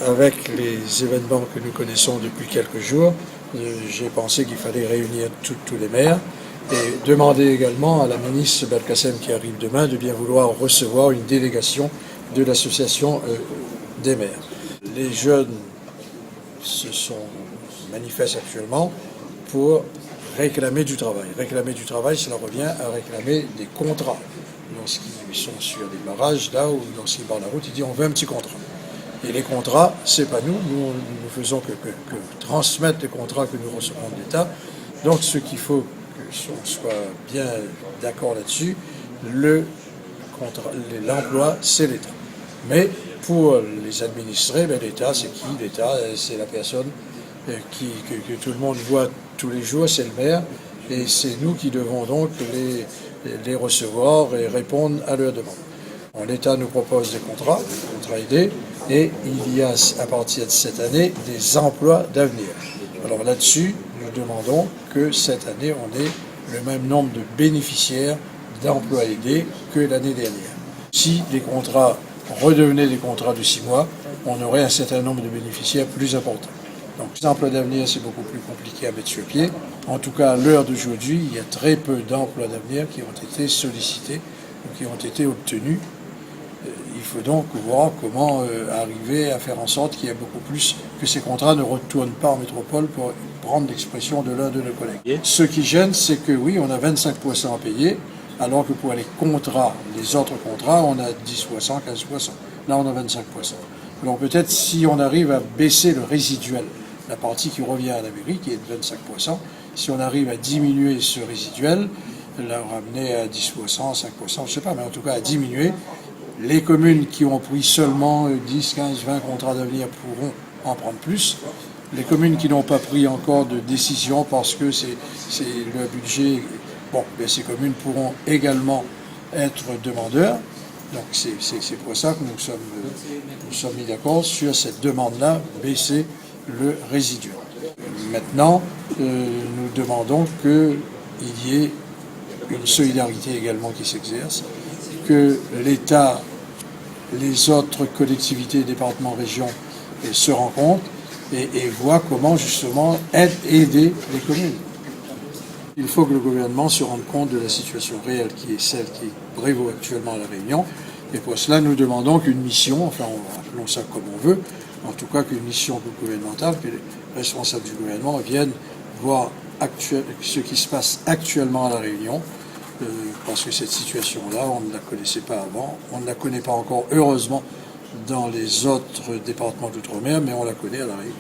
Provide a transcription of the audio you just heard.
Avec les événements que nous connaissons depuis quelques jours, j'ai pensé qu'il fallait réunir tous les maires et demander également à la ministre Belkacem qui arrive demain de bien vouloir recevoir une délégation de l'association des maires. Les jeunes se manifestent actuellement pour réclamer du travail. Réclamer du travail, cela revient à réclamer des contrats. Lorsqu'ils sont sur des barrages, là, ou lorsqu'ils barrent la route, ils disent on veut un petit contrat. Et les contrats, c'est pas nous. Nous ne faisons que transmettre les contrats que nous recevons de l'État. Donc, ce qu'il faut qu'on soit bien d'accord là-dessus, l'emploi, c'est l'État. Mais pour les administrés, l'État, c'est qui? L'État, c'est la personne que tout le monde voit tous les jours, c'est le maire. Et c'est nous qui devons donc les recevoir et répondre à leurs demandes. L'État nous propose des contrats aidés, et il y a à partir de cette année des emplois d'avenir. Alors là-dessus, nous demandons que cette année, on ait le même nombre de bénéficiaires d'emplois aidés que l'année dernière. Si les contrats redevenaient des contrats de 6 mois, on aurait un certain nombre de bénéficiaires plus important. Donc les emplois d'avenir, c'est beaucoup plus compliqué à mettre sur pied. En tout cas, à l'heure d'aujourd'hui, il y a très peu d'emplois d'avenir qui ont été sollicités ou qui ont été obtenus. Il faut donc voir comment arriver à faire en sorte qu'il y ait beaucoup plus, que ces contrats ne retournent pas en métropole, pour prendre l'expression de l'un de nos collègues. Ce qui gêne, c'est que oui, on a 25% à payer, alors que pour les contrats, les autres contrats, on a 10%, 15%. Là, on a 25%. Alors peut-être si on arrive à baisser le résiduel, la partie qui revient à la mairie, qui est de 25%, si on arrive à diminuer ce résiduel, la ramener à 10%, 5%, je ne sais pas, mais en tout cas à diminuer, les communes qui ont pris seulement 10, 15, 20 contrats d'avenir pourront en prendre plus. Les communes qui n'ont pas pris encore de décision parce que c'est le budget, bon, bien ces communes pourront également être demandeurs. Donc c'est pour ça que nous sommes mis d'accord sur cette demande-là, baisser le résiduel. Maintenant, nous demandons qu'il y ait une solidarité également qui s'exerce, que l'État, les autres collectivités, départements, régions se rencontrent et voient comment justement aider les communes. Il faut que le gouvernement se rende compte de la situation réelle qui est celle qui prévaut actuellement à La Réunion. Et pour cela, nous demandons qu'une mission, enfin appelons ça comme on veut, en tout cas qu'une mission gouvernementale, que les responsables du gouvernement viennent voir ce qui se passe actuellement à La Réunion, parce que cette situation-là, on ne la connaissait pas avant, on ne la connaît pas encore, heureusement, dans les autres départements d'outre-mer, mais on la connaît à La Réunion.